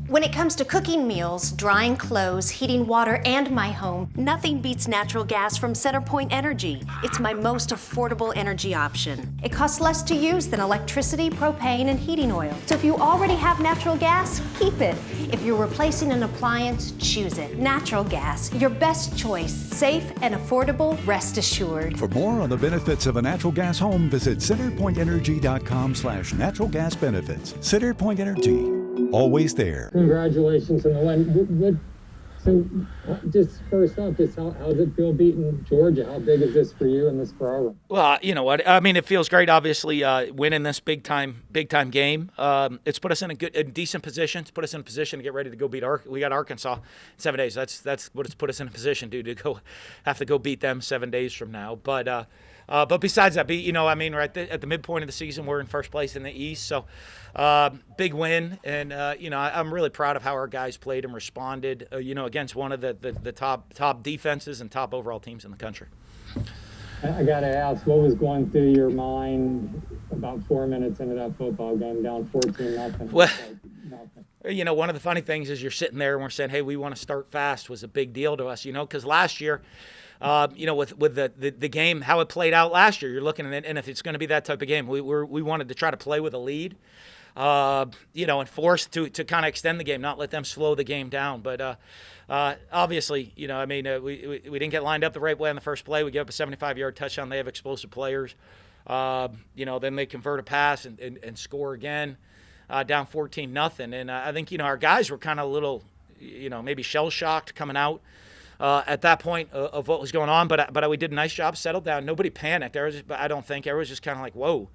When it comes to cooking meals, drying clothes, heating water, and my home, nothing beats natural gas from CenterPoint Energy. It's my most affordable energy option. It costs less to use than electricity, propane, and heating oil. So if you already have natural gas, keep it. If you're replacing an appliance, choose it. Natural gas, your best choice. Safe and affordable, rest assured. For more on the benefits of a natural gas home, visit centerpointenergy.com/natural gas benefits. CenterPoint Energy, always there. Congratulations on the win. So just first off, how does it feel beating Georgia? How big is this for you and this program? Well, you know what? I mean, it feels great, obviously, winning this big time game. It's put us in a decent position. It's put us in a position to get ready to go beat we got Arkansas in 7 days. That's what it's put us in a position to have to go beat them 7 days from now. But besides that, we're at the midpoint of the season. We're in first place in the East, so big win. And I'm really proud of how our guys played and responded. Against one of the top defenses and top overall teams in the country. I got to ask, what was going through your mind about 4 minutes into that football game, down 14-0? Well, one of the funny things is you're sitting there and we're saying, hey, we want to start fast was a big deal to us, because last year, with the game, how it played out last year, you're looking at it, and if it's going to be that type of game, we wanted to try to play with a lead, and force to kind of extend the game, not let them slow the game down. But obviously, we didn't get lined up the right way on the first play. We gave up a 75-yard touchdown. They have explosive players. Then they convert a pass and score again, down 14-0. And I think, our guys were kind of a little, maybe shell-shocked coming out at that point of what was going on. But we did a nice job, settled down. Nobody panicked. I don't think. Everyone was just kind of like, whoa.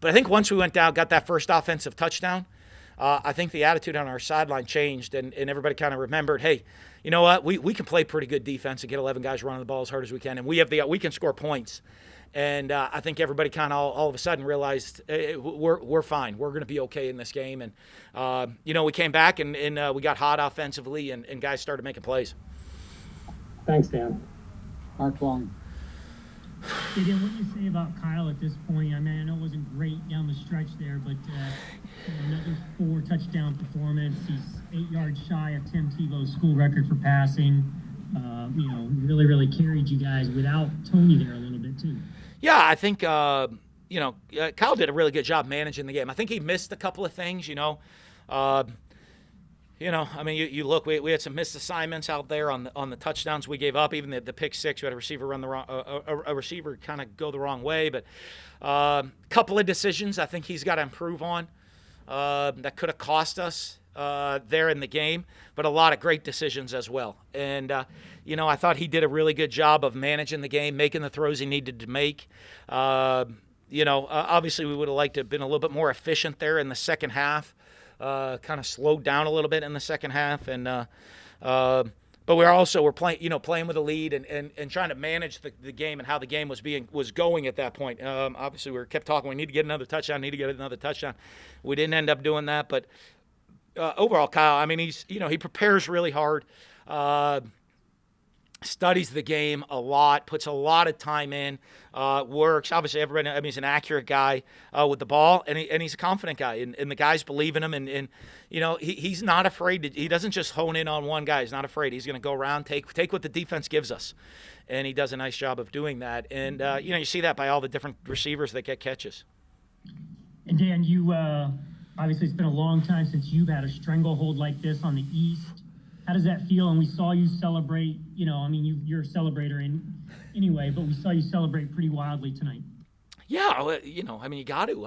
But I think once we went down, got that first offensive touchdown, I think the attitude on our sideline changed, and everybody kind of remembered, hey, you know what? We can play pretty good defense and get 11 guys running the ball as hard as we can, and we can score points. And I think everybody kind of all of a sudden realized we're fine. We're going to be okay in this game. And, we came back and we got hot offensively, and guys started making plays. Thanks, Dan. Mark Long. Hey, Dan, what do you say about Kyle at this point? I mean, I know it wasn't great down the stretch there, but another 4-touchdown performance. He's 8 yards shy of Tim Tebow's school record for passing. Really, really carried you guys without Tony there a little bit too. Yeah, I think, Kyle did a really good job managing the game. I think he missed a couple of things, you look, we had some missed assignments out there on the touchdowns we gave up. Even the pick six, we had a receiver run the wrong, a receiver kind of go the wrong way. But a couple of decisions I think he's got to improve on that could have cost us there in the game. But a lot of great decisions as well. And I thought he did a really good job of managing the game, making the throws he needed to make. Obviously we would have liked to have been a little bit more efficient there in the second half. Kind of slowed down a little bit in the second half, and but we're playing with a lead and trying to manage the game and how the game was going at that point. Obviously, we kept talking. We need to get another touchdown. We didn't end up doing that, but overall, Kyle, I mean, he prepares really hard. Studies the game a lot, puts a lot of time in, works. Obviously, he's an accurate guy with the ball, and he's a confident guy, and the guys believe in him. And he's not afraid. He doesn't just hone in on one guy. He's not afraid. He's going to go around, take what the defense gives us, and he does a nice job of doing that. And you see that by all the different receivers that get catches. And Dan, you obviously it's been a long time since you've had a stranglehold like this on the East. How does that feel? And we saw you celebrate, you're a celebrator anyway, but we saw you celebrate pretty wildly tonight. Yeah, you got to. We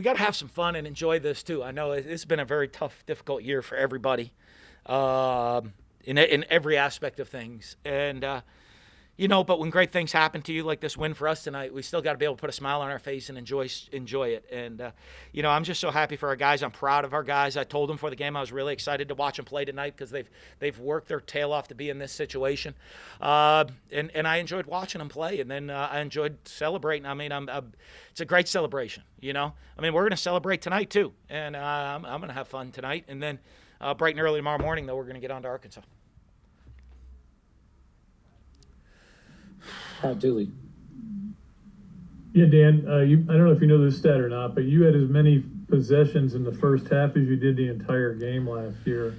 got to have some fun and enjoy this too. I know it's been a very tough, difficult year for everybody in every aspect of things. And, but when great things happen to you like this win for us tonight, we still got to be able to put a smile on our face and enjoy it. And, I'm just so happy for our guys. I'm proud of our guys. I told them before the game I was really excited to watch them play tonight because they've worked their tail off to be in this situation. And I enjoyed watching them play, and then I enjoyed celebrating. It's a great celebration, We're going to celebrate tonight too, and I'm going to have fun tonight. And then bright and early tomorrow morning, though, we're going to get on to Arkansas. Dooley. Yeah, Dan, I don't know if you know this stat or not, but you had as many possessions in the first half as you did the entire game last year.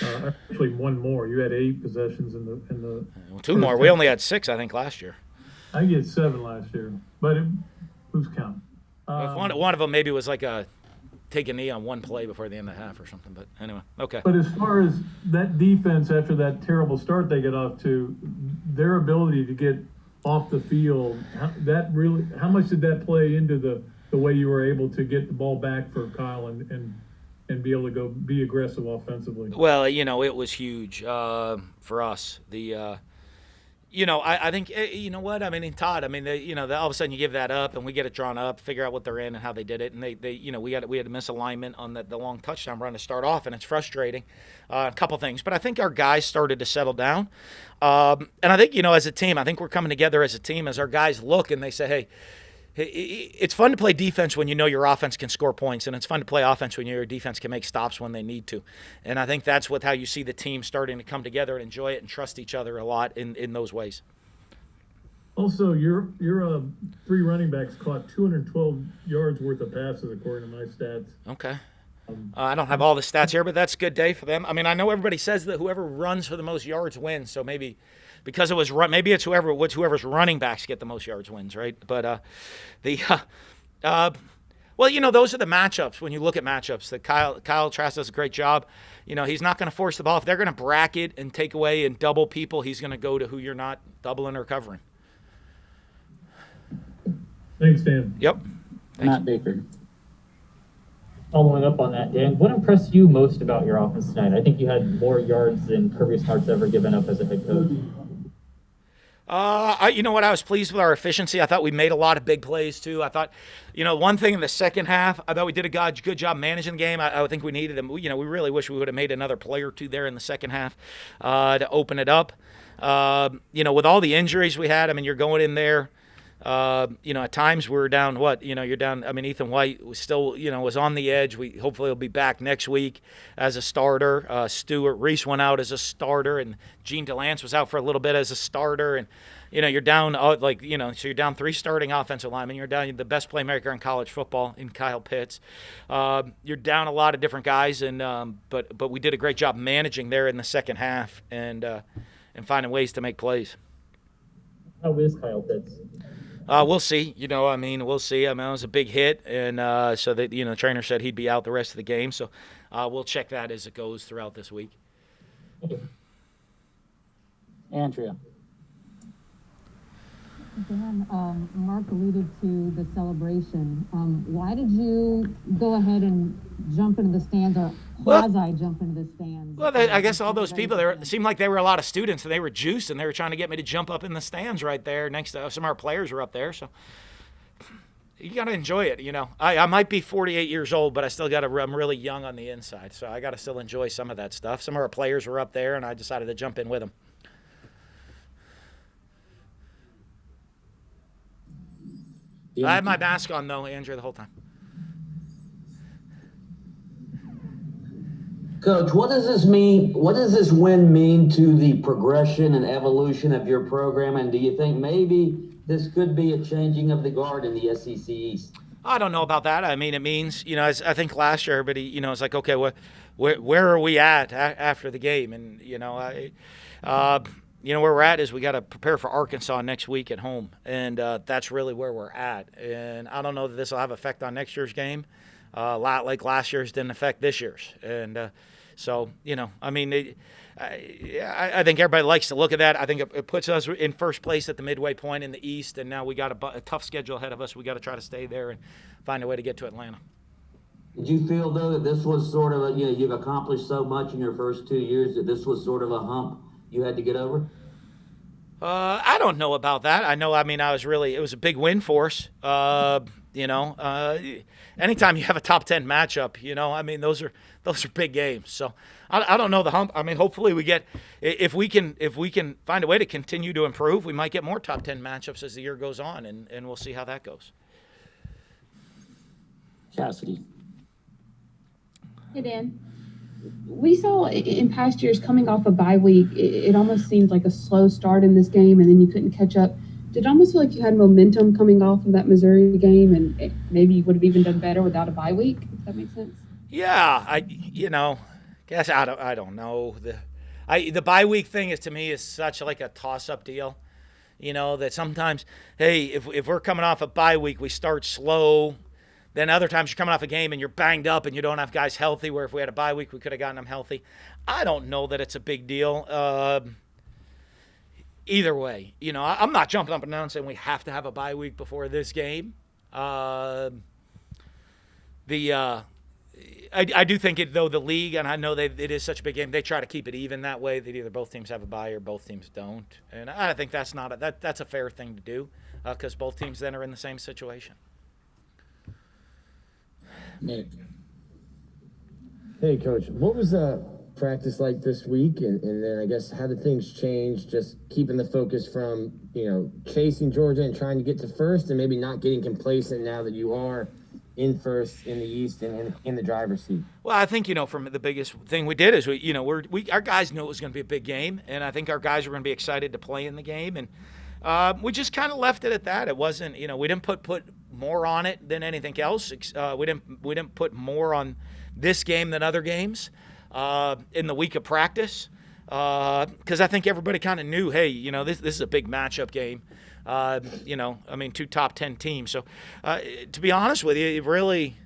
Actually, one more. You had 8 possessions in the. Well, 2 more. We only had 6, I think, last year. I think you had 7 last year, but who's counting? One of them maybe was like a take a knee on one play before the end of the half or something. But anyway, okay. But as far as that defense after that terrible start they get off to, their ability to get off the field, how much did that play into the way you were able to get the ball back for Kyle and be able to go be aggressive offensively? Well, it was huge for us. I think, you know what? I mean, Todd, all of a sudden you give that up and we get it drawn up, figure out what they're in and how they did it. And we had a misalignment on the long touchdown run to start off, and it's frustrating. A couple things. But I think our guys started to settle down. And I think, as a team, I think we're coming together as a team as our guys look and they say, hey, it's fun to play defense when you know your offense can score points, and it's fun to play offense when your defense can make stops when they need to. And I think that's how you see the team starting to come together and enjoy it and trust each other a lot in those ways. Also, your 3 running backs caught 212 yards worth of passes according to my stats. Okay. I don't have all the stats here, but that's a good day for them. I mean, I know everybody says that whoever runs for the most yards wins, so maybe because it was maybe it's whoever's running backs get the most yards wins, right? But those are the matchups. When you look at matchups, that Kyle Trask does a great job. He's not going to force the ball. If they're going to bracket and take away and double people, he's going to go to who you're not doubling or covering. Thanks, Dan. Yep. Matt Baker. Following up on that, Dan, what impressed you most about your offense tonight? I think you had more yards than Kirby Smart's ever given up as a head coach. I was pleased with our efficiency. I thought we made a lot of big plays too. I thought, one thing in the second half, I thought we did a good job managing the game. I think we needed them. We really wish we would have made another play or two there in the second half to open it up. With all the injuries we had, you're going in there. At times we were down you're down. Ethan White was still, was on the edge. Hopefully he'll be back next week as a starter. Stuart Reese went out as a starter, and Gene DeLance was out for a little bit as a starter. And, you're down, so you're down 3 starting offensive linemen. You're down the best playmaker in college football in Kyle Pitts. You're down a lot of different guys, and but we did a great job managing there in the second half and finding ways to make plays. How is Kyle Pitts? We'll see. We'll see. It was a big hit, and so that the trainer said he'd be out the rest of the game. So we'll check that as it goes throughout this week. Andrea. Dan, Mark alluded to the celebration. Why did you go ahead and jump into the stands, or quasi-jump into the stands? Well, I guess all those people there, it seemed like they were a lot of students, and they were juiced, and they were trying to get me to jump up in the stands right there next to some of our players were up there. So you got to enjoy it, I might be 48 years old, but I'm really young on the inside, so I got to still enjoy some of that stuff. Some of our players were up there, and I decided to jump in with them. I had my mask on, though, Andrew, the whole time. Coach, what does this mean? What does this win mean to the progression and evolution of your program? And do you think maybe this could be a changing of the guard in the SEC East? I don't know about that. It means, I think last year everybody, it's like, okay, where are we at after the game? And, where we're at is we got to prepare for Arkansas next week at home, and that's really where we're at. And I don't know that this will have effect on next year's game. A lot like last year's didn't affect this year's. And so, I think everybody likes to look at that. I think it puts us in first place at the midway point in the East, and now we got a tough schedule ahead of us. We got to try to stay there and find a way to get to Atlanta. Did you feel, though, that this was sort of you've accomplished so much in your first 2 years that this was sort of a hump you had to get over? I don't know about that. I know, it was a big win for us. Anytime you have a top 10 matchup, those are big games. So I don't know the hump. Hopefully we get, if we can find a way to continue to improve, we might get more top 10 matchups as the year goes on, and we'll see how that goes. Cassidy. Hey, Dan. We saw in past years coming off a bye week, it almost seemed like a slow start in this game, and then you couldn't catch up did it almost feel like you had momentum coming off of that Missouri game, and maybe you would have even done better without a bye week, if that makes sense? Yeah, guess I don't know. The bye week thing is, to me, is such like a toss-up deal. That sometimes, hey, if we're coming off a bye week, we start slow. Then other times you're coming off a game and you're banged up and you don't have guys healthy, where if we had a bye week, we could have gotten them healthy. I don't know that it's a big deal. Either way, I'm not jumping up and down saying we have to have a bye week before this game. I do think the league, and I know it is such a big game, they try to keep it even that way, that either both teams have a bye or both teams don't. And I think that's that's a fair thing to do, because both teams then are in the same situation. Nick. Hey, Coach. What was practice like this week? And then I guess how did things change, just keeping the focus from, chasing Georgia and trying to get to first, and maybe not getting complacent now that you are in first in the East and in the driver's seat? Well, I think, from the biggest thing we did is our guys knew it was going to be a big game, and I think our guys were going to be excited to play in the game, and we just kind of left it at that. It wasn't, we didn't put more on it than anything else. We didn't put more on this game than other games in the week of practice, because I think everybody kind of knew, hey, this is a big matchup game. Two top 10 teams. So, to be honest with you, it really,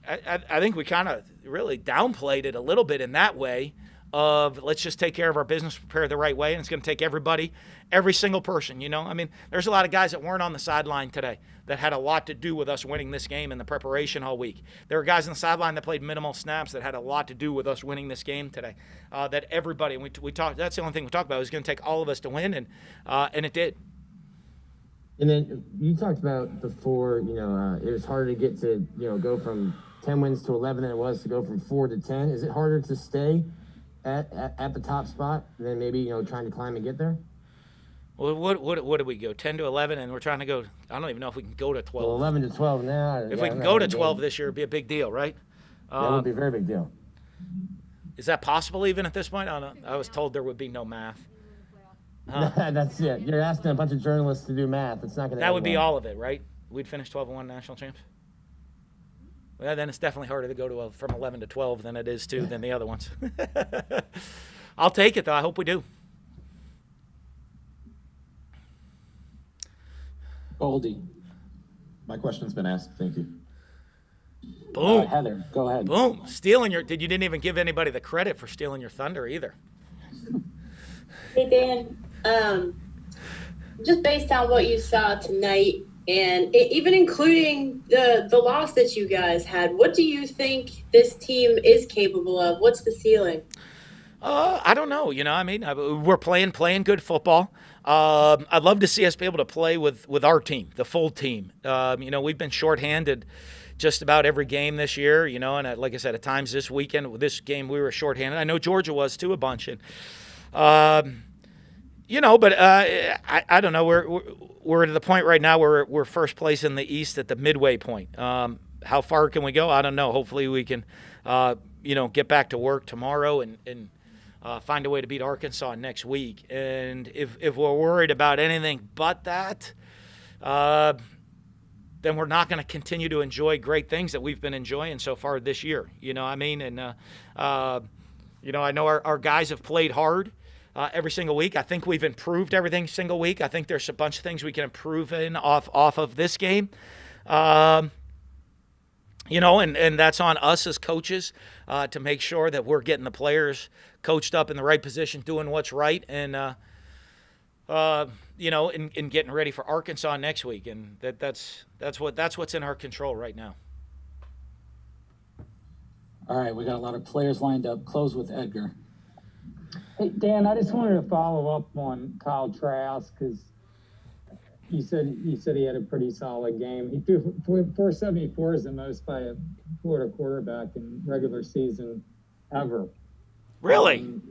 I think we kind of really downplayed it a little bit in that way of, let's just take care of our business, prepare the right way, and it's going to take everybody, every single person, There's a lot of guys that weren't on the sideline today that had a lot to do with us winning this game in the preparation all week. There were guys on the sideline that played minimal snaps that had a lot to do with us winning this game today. That everybody, and we talked, that's the only thing we talked about, it was going to take all of us to win, and it did. And then you talked about before, it was harder to get to, go from 10 wins to 11 than it was to go from 4 to 10. Is it harder to stay at the top spot than maybe, trying to climb and get there? Well, what did we go, 10 to 11, and we're trying to go, I don't even know if we can go to 12. Well, 11 to 12 now. If we can go to 12 this year, it'd be a big deal, right? That would be a very big deal. Is that possible even at this point? I was told there would be no math. That's it. You're asking a bunch of journalists to do math. It's not going to. That would be all of it, right? We'd finish 12-1 national champs. Well, then it's definitely harder to go from 11 to 12 than it is than the other ones. I'll take it though. I hope we do. Goldie. My question's been asked. Thank you. Boom. Heather, go ahead. Boom. You didn't even give anybody the credit for stealing your thunder either. Hey, Dan. Just based on what you saw tonight, and even including the loss that you guys had, what do you think this team is capable of? What's the ceiling? I don't know. We're playing good football. I'd love to see us be able to play with our team, the full team. We've been shorthanded just about every game this year, and like I said, at times this weekend, with this game, we were shorthanded. I know Georgia was too, a bunch. And, but I don't know. We're to the point right now where we're first place in the East at the midway point. How far can we go? I don't know. Hopefully we can, get back to work tomorrow and find a way to beat Arkansas next week. And if we're worried about anything but that, then we're not going to continue to enjoy great things that we've been enjoying so far this year. And I know our guys have played hard every single week. I think we've improved everything single week. I think there's a bunch of things we can improve off of this game. And that's on us as coaches to make sure that we're getting the players coached up in the right position, doing what's right, and and getting ready for Arkansas next week. And that's what's in our control right now. All right, we got a lot of players lined up. Close with Edgar. Hey, Dan, I just wanted to follow up on Kyle Trask, because you said he had a pretty solid game. He threw 474 is the most by a Florida quarterback in regular season ever. Really?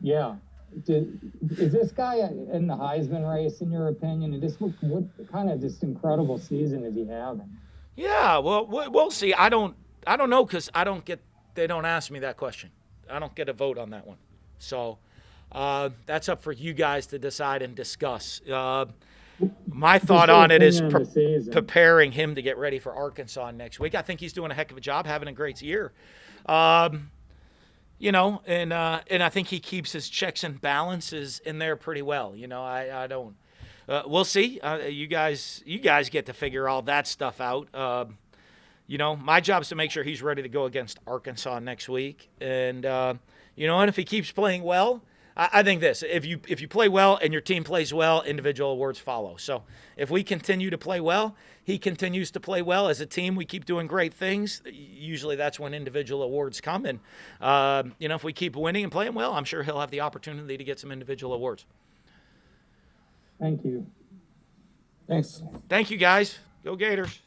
Yeah. Is this guy in the Heisman race, in your opinion? And what kind of just incredible season is he having? Yeah, well, we'll see. I don't know, because they don't ask me that question. I don't get a vote on that one. So That's up for you guys to decide and discuss. My thought on it is preparing him to get ready for Arkansas next week. I think he's doing a heck of a job, having a great year. You know, and I think he keeps his checks and balances in there pretty well. You know, I don't. We'll see. You guys get to figure all that stuff out. You know, my job is to make sure he's ready to go against Arkansas next week. And you know, and if he keeps playing well, I think this: if you play well and your team plays well, individual awards follow. So if we continue to play well, he continues to play well as a team. We keep doing great things. Usually that's when individual awards come. And you know, if we keep winning and playing well, I'm sure he'll have the opportunity to get some individual awards. Thank you. Thanks. Thank you, guys. Go Gators.